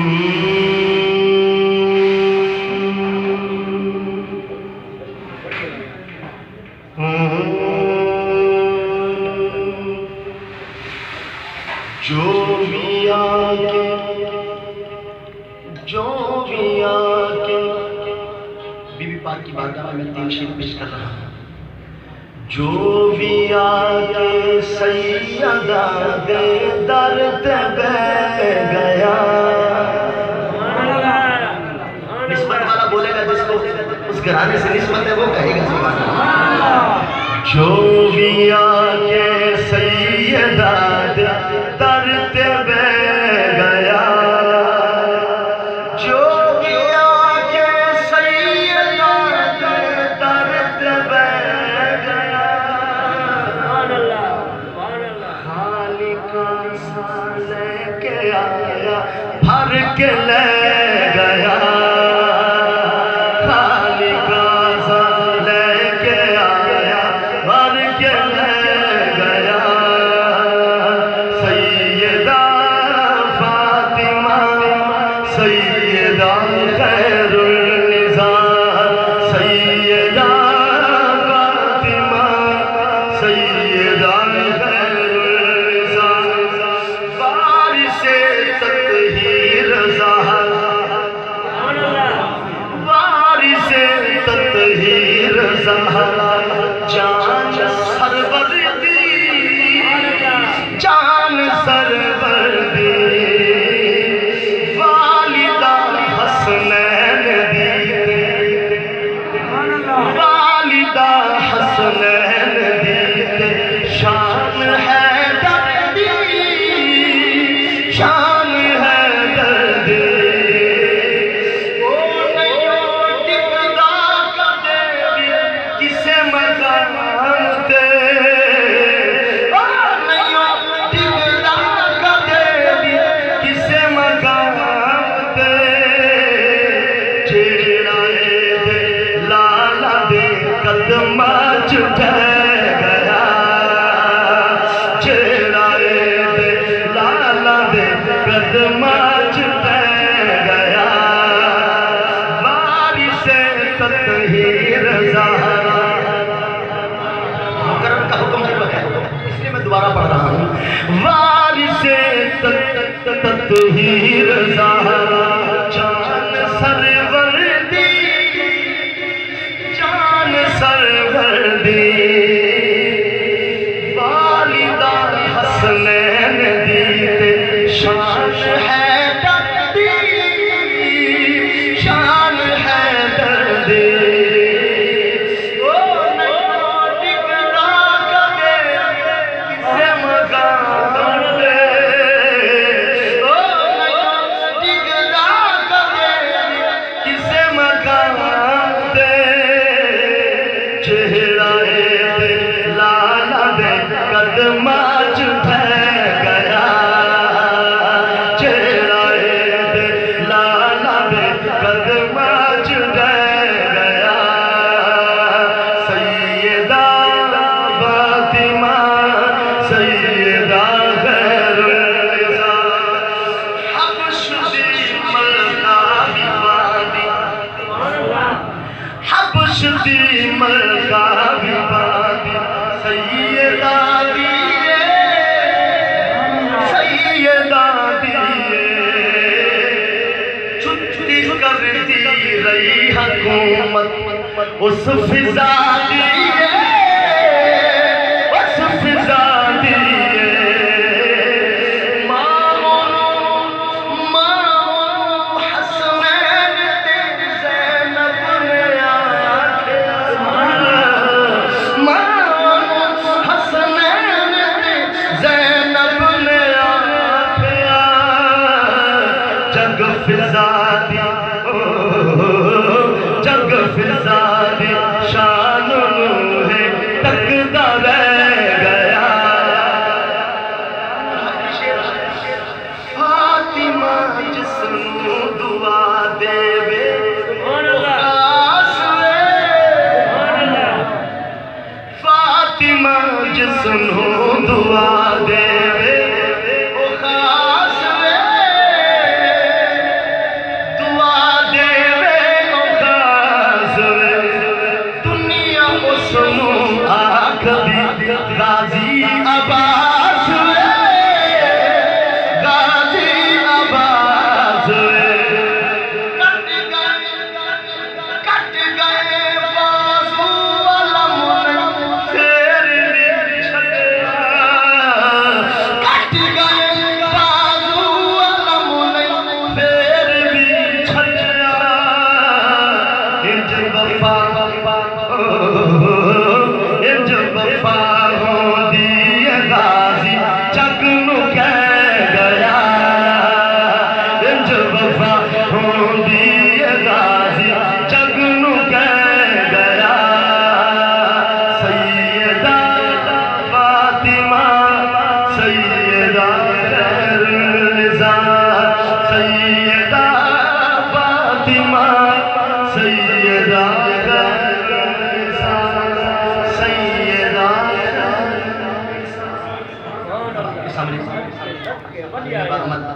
Be be پاک کی بارگاہ میں تین شیر پیش کر رہا ہوں. جو بھی آگے سیدہ دے درد بہ گیا. نسبت والا بولے گا جس کو اس گھرانے سے نسبت ہے وہ کہے گا سبحان اللہ. جو بھی آگے سیدہ دے درد بہ گیا. جو بھی آگے سیدہ دے درد بہ گیا. خالق سا لے کے آیا بھر کے لے گیا. خالق سا لے کے آیا بھر کے لے گیا. سیدہ فاطمہ سیدہ خیر النساء. سیدہ فاطمہ سیدہ خیر النساء. وارث تطہیر زہرا. وارث تطہیر زہرا. جان سرور دی جان سرور دی. والدہ حسنین دی. والدہ حسنین دی. شان ہے دردی شان ہے دردی. او نہیں ٹکدا کدے بھی کسے مقام تے. او نہیں ٹکدا کدے بھی کسے مقام تے. جیڑا اے لالا دے قدماں چ ٹھہر گیا. جیڑا اے لالا دے قدماں چ ٹھہر گیا. وارث تطہیر زہرا. مکرم کا حکم ہے اس لیے میں دوبارہ پڑھ رہا ہوں. وارث تطہیر زہرا. جان سرور دی جان سرور دی. والدہ حسنین دی. شان ہے دردی شان ہے دردی. او نہیں ٹکدا کدے کسے مقام تے. او نہیں ٹکدا کدے کسے مقام تے. چہرہ لالا دے قدماں چ ٹھہر گیا. چہرہ لالا دے قدماں چ ٹھہر گیا. سیدہ فاطمہ سیدہ خیر النساء. حبش دی ملکہ بھی بادی. حبش دی ملکہ بھی بادی. سیدہ دیے سیدہ دیے. چھٹی کرتی رہی حکومت اس فضا دیے. اس فضا دیے. ماں حسنین تے زینب نے آکھیا. ماں حسنین تے زینب نے آکھیا. جگ فضا دی جگ فضا دی. شان ہے تکدا رہ گیا. فاطمہ جس نوں دعا دیوے خاص وے. فاطمہ جس نوں دعا دیوے او خاص وے. وفا ہوندی غازی جگ نو کہہ گیا سیدہ فاطمہ سیدہ خیر النساء سیدہ فاطمہ سیدہ خیر النساء سیدہ خیر النساء